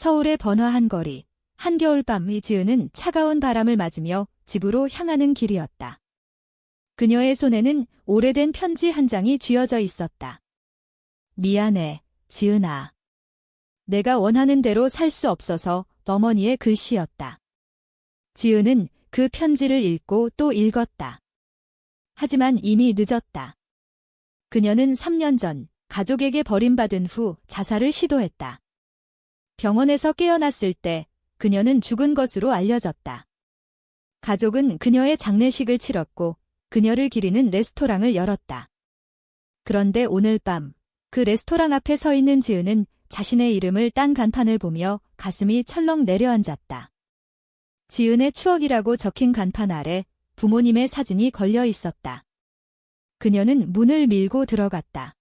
서울의 번화한 거리, 한겨울밤 지은은 차가운 바람을 맞으며 집으로 향하는 길이었다. 그녀의 손에는 오래된 편지 한 장이 쥐어져 있었다. 미안해, 지은아. 내가 원하는 대로 살 수 없어서 어머니의 글씨였다. 지은은 그 편지를 읽고 또 읽었다. 하지만 이미 늦었다. 그녀는 3년 전 가족에게 버림받은 후 자살을 시도했다. 병원에서 깨어났을 때 그녀는 죽은 것으로 알려졌다. 가족은 그녀의 장례식을 치렀고 그녀를 기리는 레스토랑을 열었다. 그런데 오늘 밤 그 레스토랑 앞에 서 있는 지은은 자신의 이름을 딴 간판을 보며 가슴이 철렁 내려앉았다. 지은의 추억이라고 적힌 간판 아래 부모님의 사진이 걸려 있었다. 그녀는 문을 밀고 들어갔다.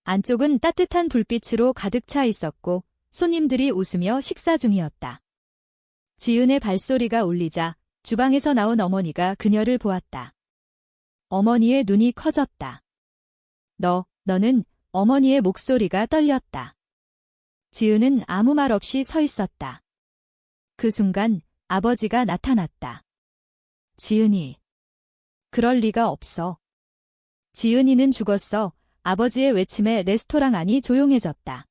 안쪽은 따뜻한 불빛으로 가득 차 있었고 손님들이 웃으며 식사 중이었다. 지은의 발소리가 울리자 주방에서 나온 어머니가 그녀를 보았다. 어머니의 눈이 커졌다. 너는 어머니의 목소리가 떨렸다. 지은은 아무 말 없이 서 있었다. 그 순간 아버지가 나타났다. 지은이. 그럴 리가 없어. 지은이는 죽었어. 아버지의 외침에 레스토랑 안이 조용해졌다.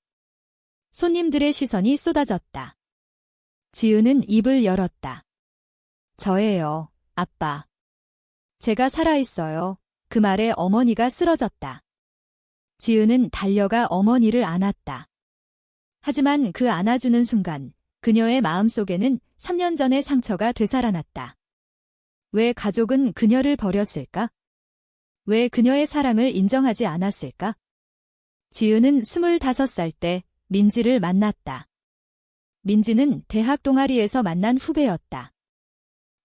손님들의 시선이 쏟아졌다. 지은은 입을 열었다. 저예요, 아빠. 제가 살아있어요. 그 말에 어머니가 쓰러졌다. 지은은 달려가 어머니를 안았다. 하지만 그 안아주는 순간 그녀의 마음속에는 3년 전의 상처가 되살아났다. 왜 가족은 그녀를 버렸을까? 왜 그녀의 사랑을 인정하지 않았을까? 지은은 25살 때 민지를 만났다. 민지는 대학 동아리에서 만난 후배였다.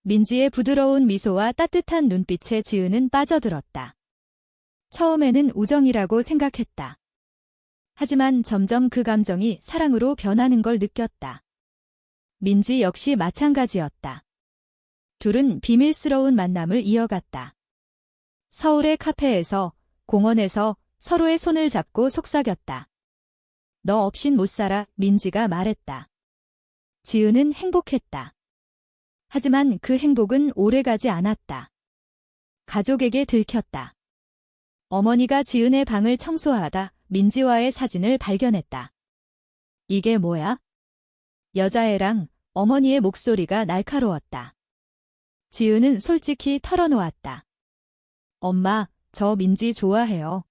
민지의 부드러운 미소와 따뜻한 눈빛에 지은은 빠져들었다. 처음에는 우정이라고 생각했다. 하지만 점점 그 감정이 사랑으로 변하는 걸 느꼈다. 민지 역시 마찬가지였다. 둘은 비밀스러운 만남을 이어갔다. 서울의 카페에서, 공원에서 서로의 손을 잡고 속삭였다. 너 없인 못 살아, 민지가 말했다. 지은은 행복했다. 하지만 그 행복은 오래가지 않았다. 가족에게 들켰다. 어머니가 지은의 방을 청소하다 민지와의 사진을 발견했다. 이게 뭐야? 여자애랑 어머니의 목소리가 날카로웠다. 지은은 솔직히 털어놓았다. 엄마, 저 민지 좋아해요.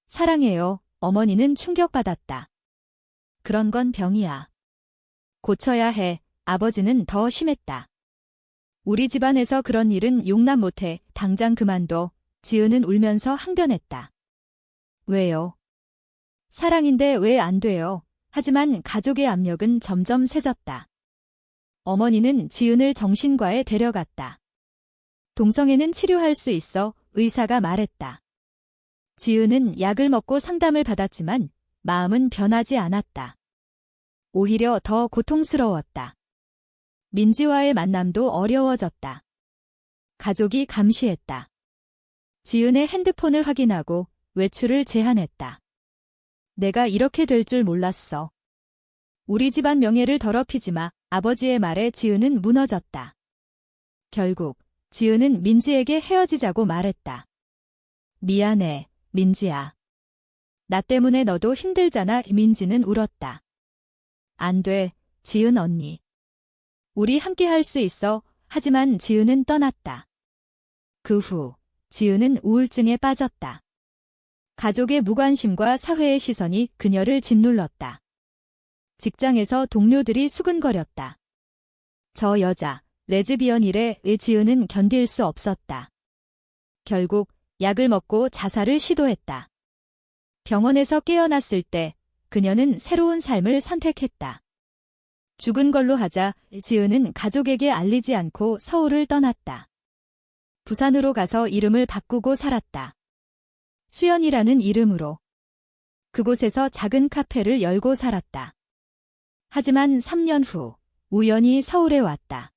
사랑해요. 어머니는 충격받았다. 그런 건 병이야. 고쳐야 해. 아버지는 더 심했다. 우리 집안에서 그런 일은 용납 못해. 당장 그만둬. 지은은 울면서 항변했다. 왜요? 사랑인데 왜 안 돼요? 하지만 가족의 압력은 점점 세졌다. 어머니는 지은을 정신과에 데려갔다. 동성애는 치료할 수 있어, 의사가 말했다. 지은은 약을 먹고 상담을 받았지만 마음은 변하지 않았다. 오히려 더 고통스러웠다. 민지와의 만남도 어려워졌다. 가족이 감시했다. 지은의 핸드폰을 확인하고 외출을 제한했다. 내가 이렇게 될 줄 몰랐어. 우리 집안 명예를 더럽히지 마. 아버지의 말에 지은은 무너졌다. 결국 지은은 민지에게 헤어지자고 말했다. 미안해, 민지야. 나 때문에 너도 힘들잖아. 민지는 울었다. 안 돼, 지은 언니. 우리 함께 할 수 있어. 하지만 지은은 떠났다. 그 후 지은은 우울증에 빠졌다. 가족의 무관심과 사회의 시선이 그녀를 짓눌렀다. 직장에서 동료들이 수근거렸다. 저 여자, 레즈비언이래. 지은은 견딜 수 없었다. 결국 약을 먹고 자살을 시도했다. 병원에서 깨어났을 때 그녀는 새로운 삶을 선택했다. 죽은 걸로 하자. 지은은 가족에게 알리지 않고 서울을 떠났다. 부산으로 가서 이름을 바꾸고 살았다. 수연이라는 이름으로. 그곳에서 작은 카페를 열고 살았다. 하지만 3년 후 우연히 서울에 왔다.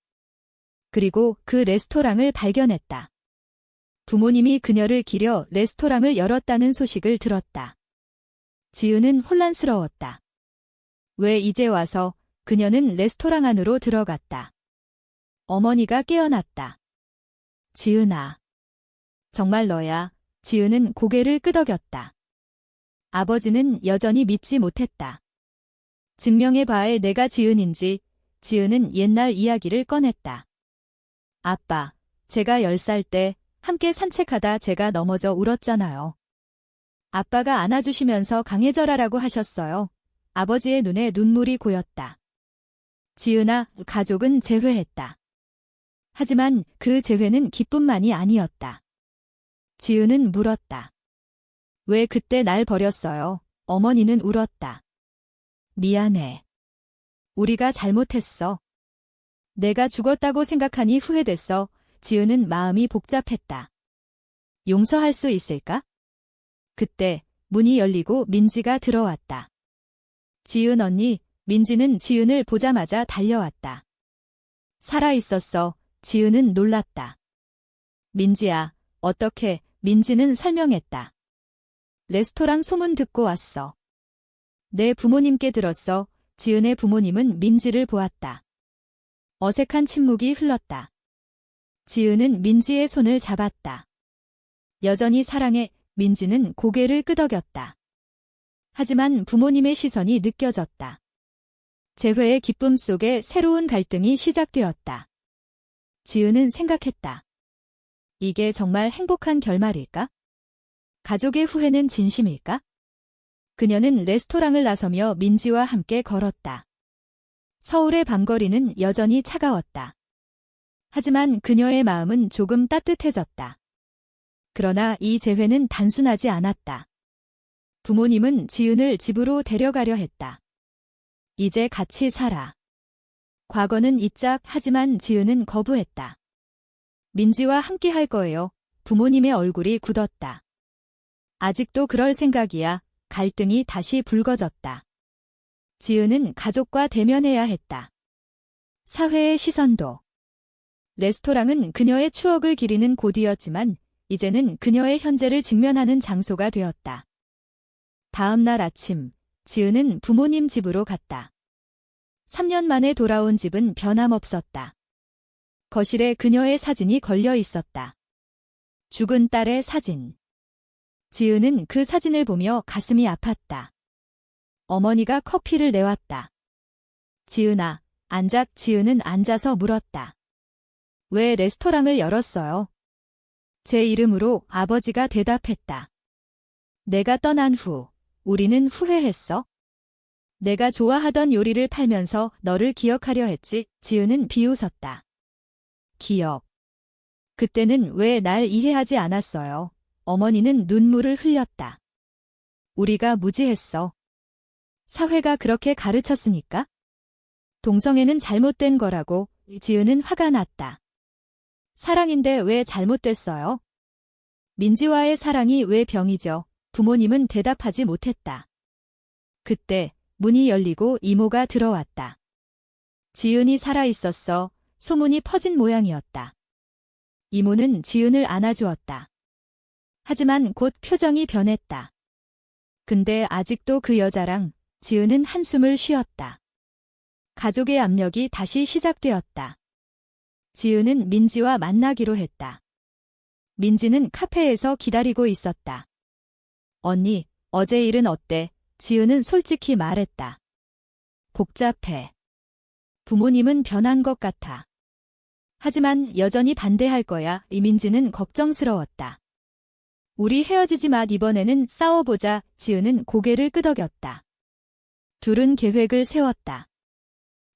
그리고 그 레스토랑을 발견했다. 부모님이 그녀를 기려 레스토랑을 열었다는 소식을 들었다. 지은은 혼란스러웠다. 왜 이제 와서? 그녀는 레스토랑 안으로 들어갔다. 어머니가 깨어났다. 지은아. 정말 너야? 지은은 고개를 끄덕였다. 아버지는 여전히 믿지 못했다. 증명해봐야 내가 지은인지. 지은은 옛날 이야기를 꺼냈다. 아빠, 제가 10살 때 함께 산책하다 제가 넘어져 울었잖아요. 아빠가 안아주시면서 강해져라라고 하셨어요. 아버지의 눈에 눈물이 고였다. 지은아, 가족은 재회했다. 하지만 그 재회는 기쁨만이 아니었다. 지은은 물었다. 왜 그때 날 버렸어요? 어머니는 울었다. 미안해. 우리가 잘못했어. 내가 죽었다고 생각하니 후회됐어. 지은은 마음이 복잡했다. 용서할 수 있을까? 그때 문이 열리고 민지가 들어왔다. 지은 언니. 민지는 지은을 보자마자 달려왔다. 살아있었어. 지은은 놀랐다. 민지야, 어떻게? 민지는 설명했다. 레스토랑 소문 듣고 왔어. 내 부모님께 들었어. 지은의 부모님은 민지를 보았다. 어색한 침묵이 흘렀다. 지은은 민지의 손을 잡았다. 여전히 사랑해. 민지는 고개를 끄덕였다. 하지만 부모님의 시선이 느껴졌다. 재회의 기쁨 속에 새로운 갈등이 시작되었다. 지은은 생각했다. 이게 정말 행복한 결말일까? 가족의 후회는 진심일까? 그녀는 레스토랑을 나서며 민지와 함께 걸었다. 서울의 밤거리는 여전히 차가웠다. 하지만 그녀의 마음은 조금 따뜻해졌다. 그러나 이 재회는 단순하지 않았다. 부모님은 지은을 집으로 데려가려 했다. 이제 같이 살아. 과거는 잊자. 하지만 지은은 거부했다. 민지와 함께 할 거예요. 부모님의 얼굴이 굳었다. 아직도 그럴 생각이야. 갈등이 다시 불거졌다. 지은은 가족과 대면해야 했다. 사회의 시선도. 레스토랑은 그녀의 추억을 기리는 곳이었지만 이제는 그녀의 현재를 직면하는 장소가 되었다. 다음 날 아침, 지은은 부모님 집으로 갔다. 3년 만에 돌아온 집은 변함없었다. 거실에 그녀의 사진이 걸려 있었다. 죽은 딸의 사진. 지은은 그 사진을 보며 가슴이 아팠다. 어머니가 커피를 내왔다. 지은아, 앉아. 지은은 앉아서 물었다. 왜 레스토랑을 열었어요? 제 이름으로. 아버지가 대답했다. 내가 떠난 후 우리는 후회했어. 내가 좋아하던 요리를 팔면서 너를 기억하려 했지. 지은은 비웃었다. 기억. 그때는 왜 날 이해하지 않았어요? 어머니는 눈물을 흘렸다. 우리가 무지했어. 사회가 그렇게 가르쳤으니까? 동성애는 잘못된 거라고. 지은은 화가 났다. 사랑인데 왜 잘못됐어요? 민지와의 사랑이 왜 병이죠? 부모님은 대답하지 못했다. 그때 문이 열리고 이모가 들어왔다. 지은이 살아있었어. 소문이 퍼진 모양이었다. 이모는 지은을 안아주었다. 하지만 곧 표정이 변했다. 근데 아직도 그 여자랑. 지은은 한숨을 쉬었다. 가족의 압력이 다시 시작되었다. 지은은 민지와 만나기로 했다. 민지는 카페에서 기다리고 있었다. 언니, 어제 일은 어때? 지은은 솔직히 말했다. 복잡해. 부모님은 변한 것 같아. 하지만 여전히 반대할 거야. 이민지는 걱정스러웠다. 우리 헤어지지 마. 이번에는 싸워보자. 지은은 고개를 끄덕였다. 둘은 계획을 세웠다.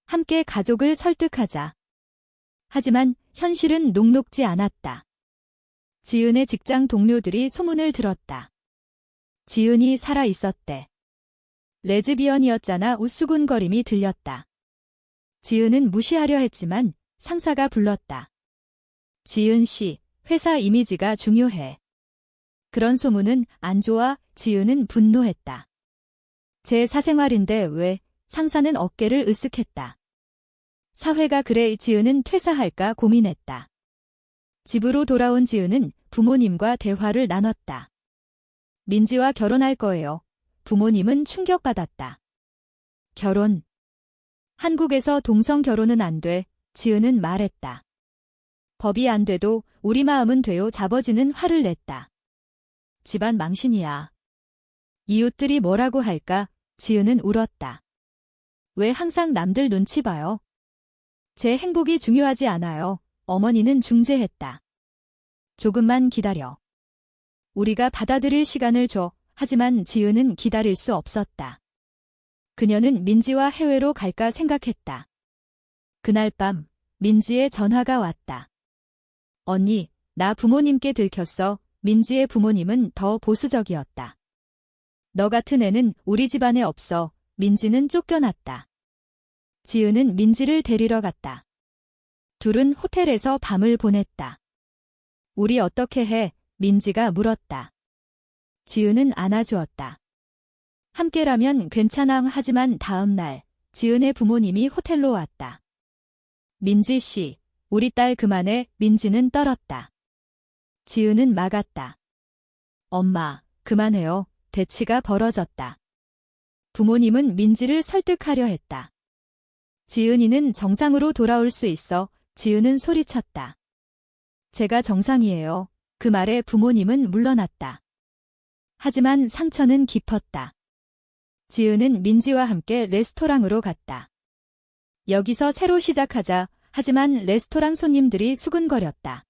함께 가족을 설득하자. 하지만 현실은 녹록지 않았다. 지은의 직장 동료들이 소문을 들었다. 지은이 살아 있었대. 레즈비언이었잖아. 우스군거림이 들렸다. 지은은 무시하려 했지만 상사가 불렀다. 지은 씨, 회사 이미지가 중요해. 그런 소문은 안 좋아. 지은은 분노했다. 제 사생활인데 왜? 상사는 어깨를 으쓱했다. 사회가 그래. 지은은 퇴사할까 고민했다. 집으로 돌아온 지은은 부모님과 대화를 나눴다. 민지와 결혼할 거예요. 부모님은 충격받았다. 결혼. 한국에서 동성 결혼은 안 돼, 지은은 말했다. 법이 안 돼도 우리 마음은 돼요. 아버지는 화를 냈다. 집안 망신이야. 이웃들이 뭐라고 할까? 지은은 울었다. 왜 항상 남들 눈치 봐요? 제 행복이 중요하지 않아요. 어머니는 중재했다. 조금만 기다려. 우리가 받아들일 시간을 줘. 하지만 지은은 기다릴 수 없었다. 그녀는 민지와 해외로 갈까 생각했다. 그날 밤 민지의 전화가 왔다. 언니, 나 부모님께 들켰어. 민지의 부모님은 더 보수적이었다. 너 같은 애는 우리 집안에 없어. 민지는 쫓겨났다. 지은은 민지를 데리러 갔다. 둘은 호텔에서 밤을 보냈다. 우리 어떻게 해? 민지가 물었다. 지은은 안아주었다. 함께라면 괜찮아. 하지만 다음 날 지은의 부모님이 호텔로 왔다. 민지 씨, 우리 딸 그만해. 민지는 떨었다. 지은은 막았다. 엄마, 그만해요. 대치가 벌어졌다. 부모님은 민지를 설득하려 했다. 지은이는 정상으로 돌아올 수 있어. 지은은 소리쳤다. 제가 정상이에요. 그 말에 부모님은 물러났다. 하지만 상처는 깊었다. 지은은 민지와 함께 레스토랑으로 갔다. 여기서 새로 시작하자. 하지만 레스토랑 손님들이 수근거렸다.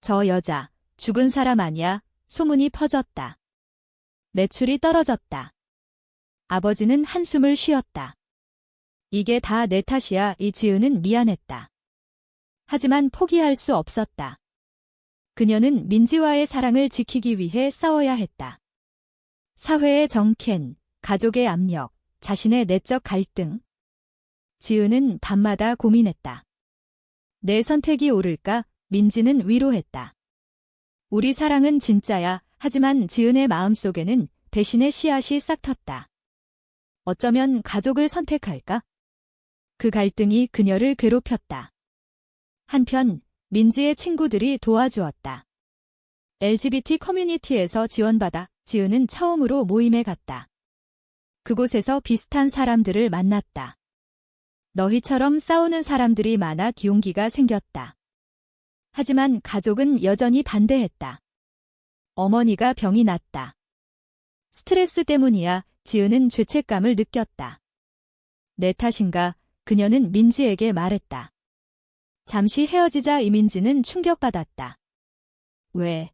저 여자, 죽은 사람 아니야? 소문이 퍼졌다. 매출이 떨어졌다. 아버지는 한숨을 쉬었다. 이게 다 내 탓이야. 지은은 미안했다. 하지만 포기할 수 없었다. 그녀는 민지와의 사랑을 지키기 위해 싸워야 했다. 사회의 정캔, 가족의 압력, 자신의 내적 갈등. 지은은 밤마다 고민했다. 내 선택이 옳을까? 민지는 위로했다. 우리 사랑은 진짜야. 하지만 지은의 마음속에는 배신의 씨앗이 싹 텄다. 어쩌면 가족을 선택할까? 그 갈등이 그녀를 괴롭혔다. 한편 민지의 친구들이 도와주었다. LGBT 커뮤니티에서 지원받아 지은은 처음으로 모임에 갔다. 그곳에서 비슷한 사람들을 만났다. 너희처럼 싸우는 사람들이 많아 용기가 생겼다. 하지만 가족은 여전히 반대했다. 어머니가 병이 났다. 스트레스 때문이야. 지은은 죄책감을 느꼈다. 내 탓인가? 그녀는 민지에게 말했다. 잠시 헤어지자. 이민지는 충격받았다. 왜?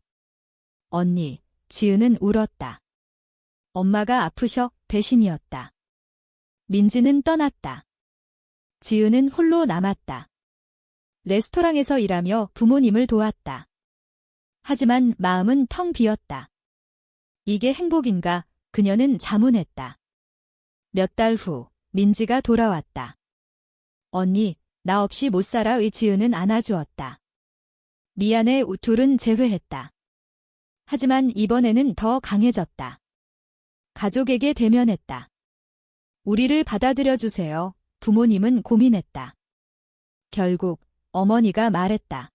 언니, 지은은 울었다. 엄마가 아프셔. 배신이었다. 민지는 떠났다. 지은은 홀로 남았다. 레스토랑에서 일하며 부모님을 도왔다. 하지만 마음은 텅 비었다. 이게 행복인가? 그녀는 자문했다. 몇 달 후 민지가 돌아왔다. 언니, 나 없이 못 살아. 지은은 안아주었다. 미안해. 둘은 재회했다. 하지만 이번에는 더 강해졌다. 가족에게 대면했다. 우리를 받아들여 주세요. 부모님은 고민했다. 결국 어머니가 말했다.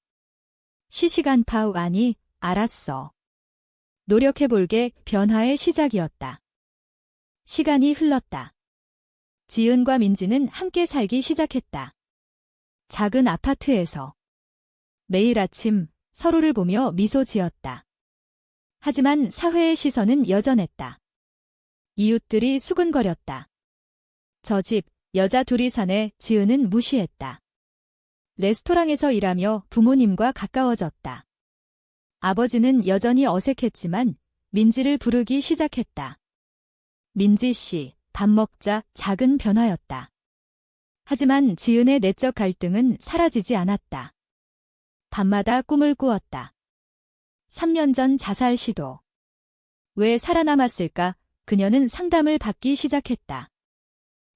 시시간파. 아니, 알았어. 노력해볼게. 변화의 시작이었다. 시간이 흘렀다. 지은과 민지는 함께 살기 시작했다. 작은 아파트에서 매일 아침 서로를 보며 미소 지었다. 하지만 사회의 시선은 여전했다. 이웃들이 수근거렸다. 저 집 여자 둘이 사네. 지은은 무시했다. 레스토랑에서 일하며 부모님과 가까워졌다. 아버지는 여전히 어색했지만 민지를 부르기 시작했다. 민지 씨, 밥 먹자. 작은 변화였다. 하지만 지은의 내적 갈등은 사라지지 않았다. 밤마다 꿈을 꾸었다. 3년 전 자살 시도. 왜 살아남았을까? 그녀는 상담을 받기 시작했다.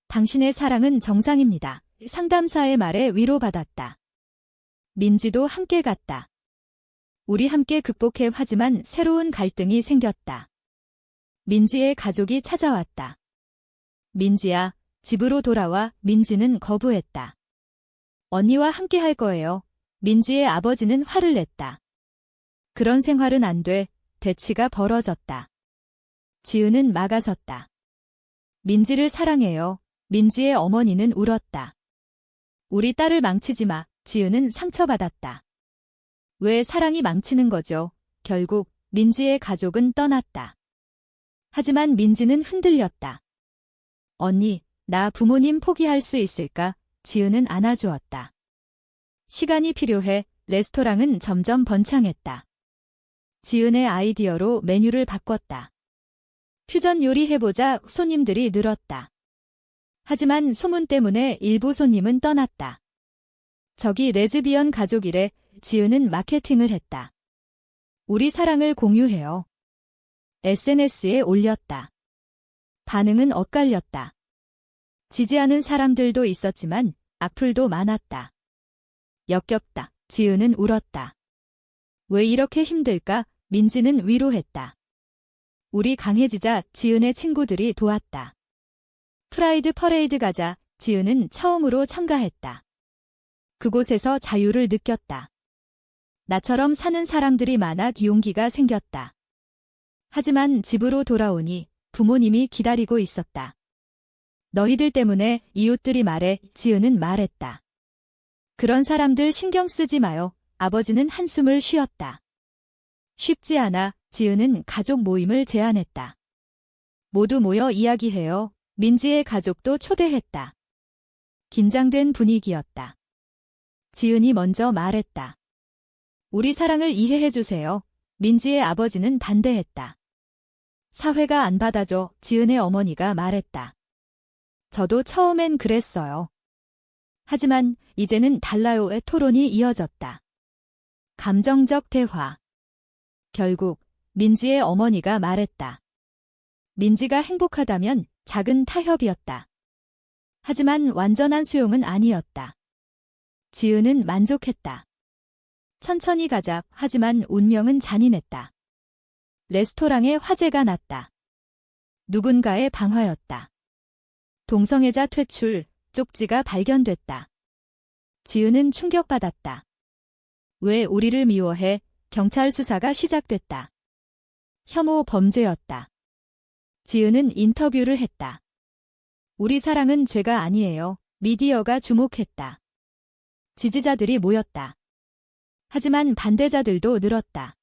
당신의 사랑은 정상입니다. 상담사의 말에 위로받았다. 민지도 함께 갔다. 우리 함께 극복해. 하지만 새로운 갈등이 생겼다. 민지의 가족이 찾아왔다. 민지야, 집으로 돌아와. 민지는 거부했다. 언니와 함께 할 거예요. 민지의 아버지는 화를 냈다. 그런 생활은 안 돼. 대치가 벌어졌다. 지은은 막아섰다. 민지를 사랑해요. 민지의 어머니는 울었다. 우리 딸을 망치지 마. 지은은 상처받았다. 왜 사랑이 망치는 거죠? 결국 민지의 가족은 떠났다. 하지만 민지는 흔들렸다. 언니, 나 부모님 포기할 수 있을까? 지은은 안아주었다. 시간이 필요해. 레스토랑은 점점 번창했다. 지은의 아이디어로 메뉴를 바꿨다. 퓨전 요리 해보자. 손님들이 늘었다. 하지만 소문 때문에 일부 손님은 떠났다. 저기 레즈비언 가족이래. 지은은 마케팅을 했다. 우리 사랑을 공유해요. SNS에 올렸다. 반응은 엇갈렸다. 지지하는 사람들도 있었지만 악플도 많았다. 역겹다. 지은은 울었다. 왜 이렇게 힘들까? 민지는 위로했다. 우리 강해지자. 지은의 친구들이 도왔다. 프라이드 퍼레이드 가자. 지은은 처음으로 참가했다. 그곳에서 자유를 느꼈다. 나처럼 사는 사람들이 많아 용기가 생겼다. 하지만 집으로 돌아오니 부모님이 기다리고 있었다. 너희들 때문에. 이웃들이 말해. 지은은 말했다. 그런 사람들 신경 쓰지 마요. 아버지는 한숨을 쉬었다. 쉽지 않아. 지은은 가족 모임을 제안했다. 모두 모여 이야기해요. 민지의 가족도 초대했다. 긴장된 분위기였다. 지은이 먼저 말했다. 우리 사랑을 이해해주세요. 민지의 아버지는 반대했다. 사회가 안 받아줘. 지은의 어머니가 말했다. 저도 처음엔 그랬어요. 하지만 이제는 달라요의 토론이 이어졌다. 감정적 대화. 결국 민지의 어머니가 말했다. 민지가 행복하다면. 작은 타협이었다. 하지만 완전한 수용은 아니었다. 지은은 만족했다. 천천히 가자. 하지만 운명은 잔인했다. 레스토랑에 화재가 났다. 누군가의 방화였다. 동성애자 퇴출. 쪽지가 발견됐다. 지은은 충격받았다. 왜 우리를 미워해? 경찰 수사가 시작됐다. 혐오 범죄였다. 지은은 인터뷰를 했다. 우리 사랑은 죄가 아니에요. 미디어가 주목했다. 지지자들이 모였다. 하지만 반대자들도 늘었다.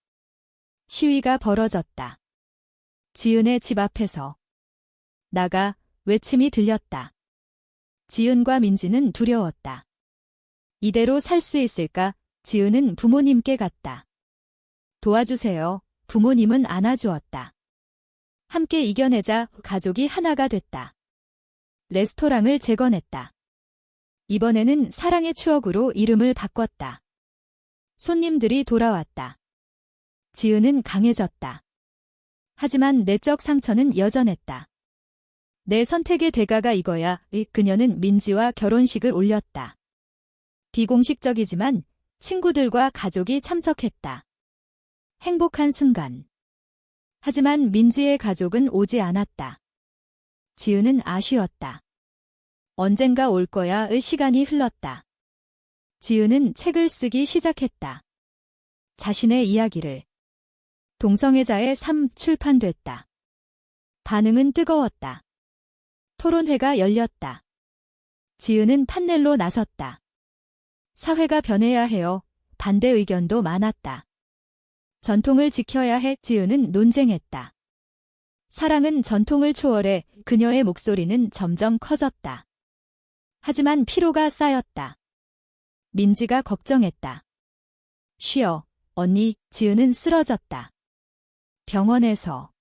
시위가 벌어졌다. 지은의 집 앞에서 나가 외침이 들렸다. 지은과 민지는 두려웠다. 이대로 살 수 있을까? 지은은 부모님께 갔다. 도와주세요. 부모님은 안아주었다. 함께 이겨내자. 가족이 하나가 됐다. 레스토랑을 재건했다. 이번에는 사랑의 추억으로 이름을 바꿨다. 손님들이 돌아왔다. 지은은 강해졌다. 하지만 내적 상처는 여전했다. 내 선택의 대가가 이거야. 그녀는 민지와 결혼식을 올렸다. 비공식적이지만 친구들과 가족이 참석했다. 행복한 순간. 하지만 민지의 가족은 오지 않았다. 지은은 아쉬웠다. 언젠가 올 거야의 시간이 흘렀다. 지은은 책을 쓰기 시작했다. 자신의 이야기를. 동성애자의 삶 출판됐다. 반응은 뜨거웠다. 토론회가 열렸다. 지은은 판넬로 나섰다. 사회가 변해야 해요. 반대 의견도 많았다. 전통을 지켜야 해. 지은은 논쟁했다. 사랑은 전통을 초월해. 그녀의 목소리는 점점 커졌다. 하지만 피로가 쌓였다. 민지가 걱정했다. 쉬어, 언니. 지은은 쓰러졌다. 병원에서.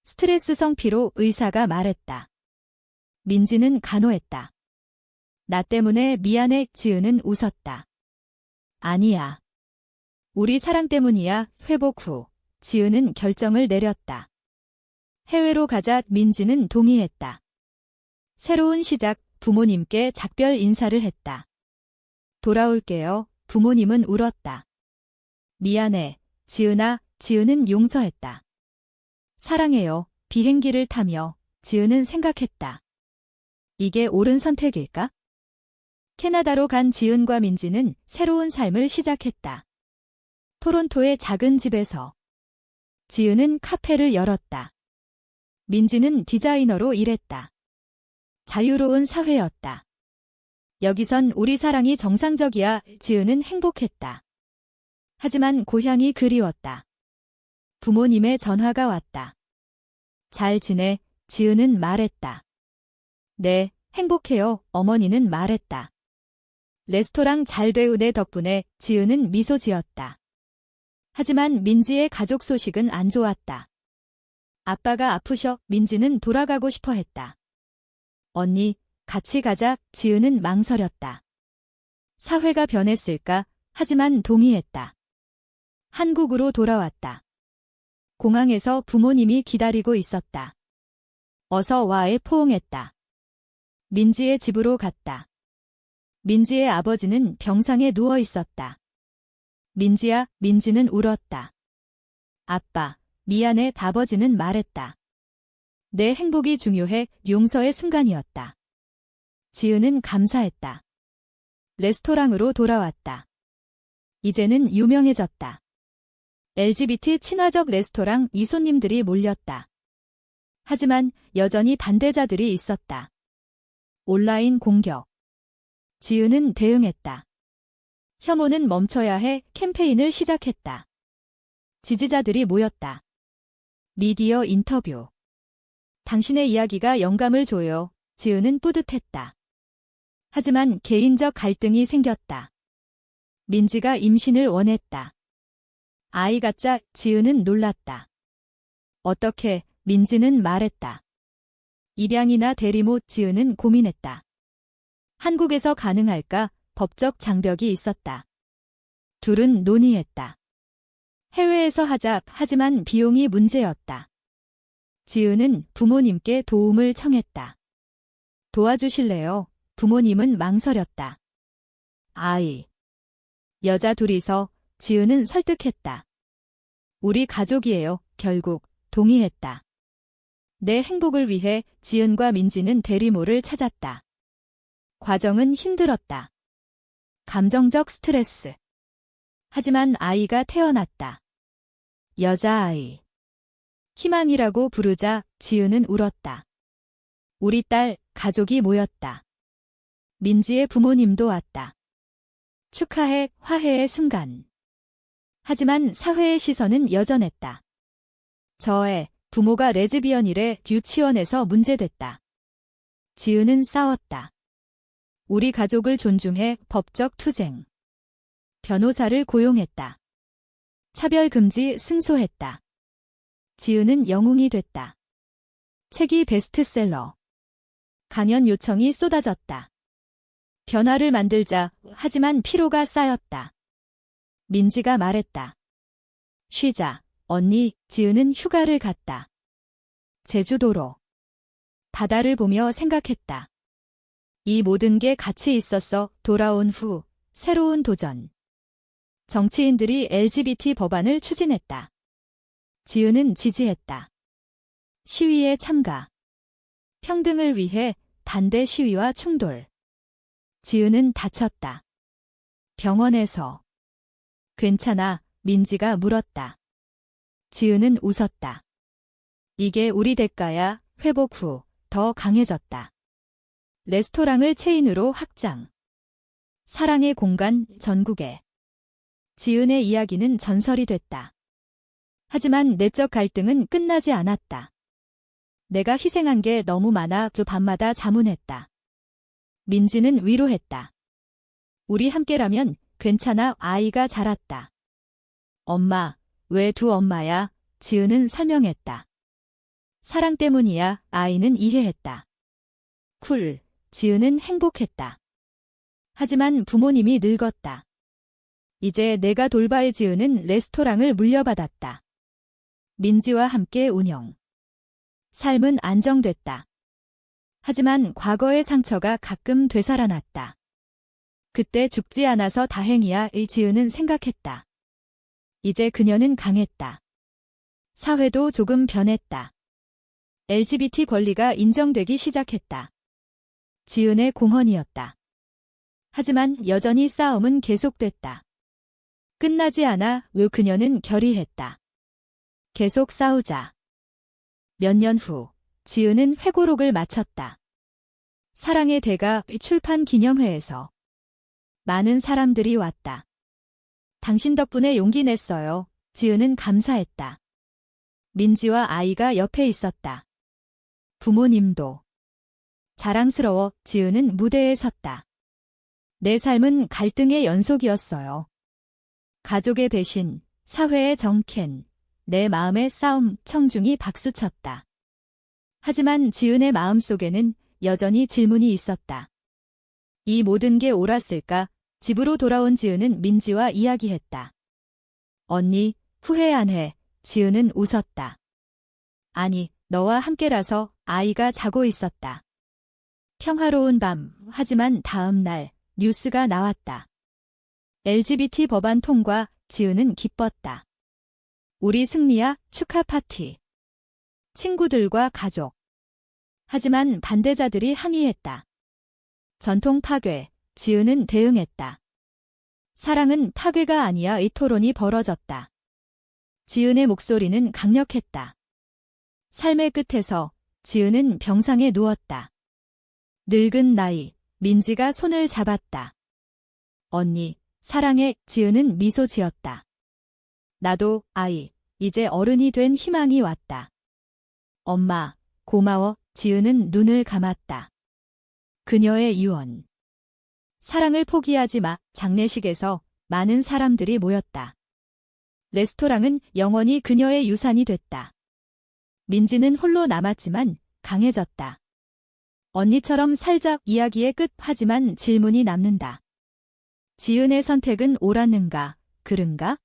스트레스성 피로. 의사가 말했다. 민지는 간호했다. 나 때문에 미안해. 지은은 웃었다. 아니야. 우리 사랑 때문이야. 회복 후 지은은 결정을 내렸다. 해외로 가자. 민지는 동의했다. 새로운 시작. 부모님께 작별 인사를 했다. 돌아올게요. 부모님은 울었다. 미안해, 지은아. 지은은 용서했다. 사랑해요. 비행기를 타며 지은은 생각했다. 이게 옳은 선택일까? 캐나다로 간 지은과 민지는 새로운 삶을 시작했다. 토론토의 작은 집에서 지은은 카페를 열었다. 민지는 디자이너로 일했다. 자유로운 사회였다. 여기선 우리 사랑이 정상적이야. 지은은 행복했다. 하지만 고향이 그리웠다. 부모님의 전화가 왔다. 잘 지내? 지은은 말했다. 네, 행복해요. 어머니는 말했다. 레스토랑 잘 되우네 덕분에. 지은은 미소 지었다. 하지만 민지의 가족 소식은 안 좋았다. 아빠가 아프셔. 민지는 돌아가고 싶어 했다. 언니, 같이 가자. 지은은 망설였다. 사회가 변했을까? 하지만 동의했다. 한국으로 돌아왔다. 공항에서 부모님이 기다리고 있었다. 어서 와에 포옹했다. 민지의 집으로 갔다. 민지의 아버지는 병상에 누워 있었다. 민지야. 민지는 울었다. 아빠, 미안해. 아버지는 말했다. 내 행복이 중요해. 용서의 순간이었다. 지은은 감사했다. 레스토랑으로 돌아왔다. 이제는 유명해졌다. LGBT 친화적 레스토랑. 이 손님들이 몰렸다. 하지만 여전히 반대자들이 있었다. 온라인 공격. 지은은 대응했다. 혐오는 멈춰야 해. 캠페인을 시작했다. 지지자들이 모였다. 미디어 인터뷰. 당신의 이야기가 영감을 줘요. 지은은 뿌듯했다. 하지만 개인적 갈등이 생겼다. 민지가 임신을 원했다. 아이 갖자. 지은은 놀랐다. 어떻게? 민지는 말했다. 입양이나 대리모. 지은은 고민했다. 한국에서 가능할까? 법적 장벽이 있었다. 둘은 논의했다. 해외에서 하자. 하지만 비용이 문제였다. 지은은 부모님께 도움을 청했다. 도와주실래요? 부모님은 망설였다. 아이. 여자 둘이서. 지은은 설득했다. 우리 가족이에요. 결국 동의했다. 내 행복을 위해. 지은과 민지는 대리모를 찾았다. 과정은 힘들었다. 감정적 스트레스. 하지만 아이가 태어났다. 여자아이. 희망이라고 부르자. 지은은 울었다. 우리 딸. 가족이 모였다. 민지의 부모님도 왔다. 축하해. 화해의 순간. 하지만 사회의 시선은 여전했다. 저애. 부모가 레즈비언이래. 유치원에서 문제됐다. 지은은 싸웠다. 우리 가족을 존중해. 법적 투쟁. 변호사를 고용했다. 차별금지 승소했다. 지은은 영웅이 됐다. 책이 베스트셀러. 강연 요청이 쏟아졌다. 변화를 만들자. 하지만 피로가 쌓였다. 민지가 말했다. 쉬자. 언니. 지은은 휴가를 갔다. 제주도로. 바다를 보며 생각했다. 이 모든 게 같이 있었어. 돌아온 후. 새로운 도전. 정치인들이 LGBT 법안을 추진했다. 지은은 지지했다. 시위에 참가. 평등을 위해. 반대 시위와 충돌. 지은은 다쳤다. 병원에서. 괜찮아. 민지가 물었다. 지은은 웃었다. 이게 우리 대가야. 회복 후 더 강해졌다. 레스토랑을 체인으로 확장. 사랑의 공간. 전국에. 지은의 이야기는 전설이 됐다. 하지만 내적 갈등은 끝나지 않았다. 내가 희생한 게 너무 많아. 그 밤마다 자문했다. 민지는 위로했다. 우리 함께라면 괜찮아. 아이가 자랐다. 엄마. 왜 두 엄마야? 지은은 설명했다. 사랑 때문이야. 아이는 이해했다. 쿨. 지은은 행복했다. 하지만 부모님이 늙었다. 이제 내가 돌봐야. 지은은 레스토랑을 물려받았다. 민지와 함께 운영. 삶은 안정됐다. 하지만 과거의 상처가 가끔 되살아났다. 그때 죽지 않아서 다행이야. 지은은 생각했다. 이제 그녀는 강했다. 사회도 조금 변했다. LGBT 권리가 인정되기 시작했다. 지은의 공헌이었다. 하지만 여전히 싸움은 계속됐다. 끝나지 않아. 왜 그녀는 결의했다. 계속 싸우자. 몇 년 후, 지은은 회고록을 마쳤다. 사랑의 대가 출판 기념회에서 많은 사람들이 왔다. 당신 덕분에 용기 냈어요. 지은은 감사했다. 민지와 아이가 옆에 있었다. 부모님도. 자랑스러워 지은은 무대에 섰다. 내 삶은 갈등의 연속이었어요. 가족의 배신, 사회의 정캔, 내 마음의 싸움, 청중이 박수쳤다. 하지만 지은의 마음속에는 여전히 질문이 있었다. 이 모든 게 옳았을까? 집으로 돌아온 지은은 민지와 이야기했다. 언니, 후회 안 해. 지은은 웃었다. 아니, 너와 함께라서. 아이가 자고 있었다. 평화로운 밤, 하지만 다음 날 뉴스가 나왔다. LGBT 법안 통과. 지은은 기뻤다. 우리 승리야, 축하 파티. 친구들과 가족. 하지만 반대자들이 항의했다. 전통 파괴. 지은은 대응했다. 사랑은 파괴가 아니야의 토론이 벌어졌다. 지은의 목소리는 강력했다. 삶의 끝에서 지은은 병상에 누웠다. 늙은 나이, 민지가 손을 잡았다. 언니, 사랑해. 지은은 미소 지었다. 나도, 아이, 이제 어른이 된 희망이 왔다. 엄마, 고마워. 지은은 눈을 감았다. 그녀의 유언. 사랑을 포기하지 마. 장례식에서 많은 사람들이 모였다. 레스토랑은 영원히 그녀의 유산이 됐다. 민지는 홀로 남았지만 강해졌다. 언니처럼 살자. 이야기의 끝. 하지만 질문이 남는다. 지은의 선택은 옳았는가? 그른가?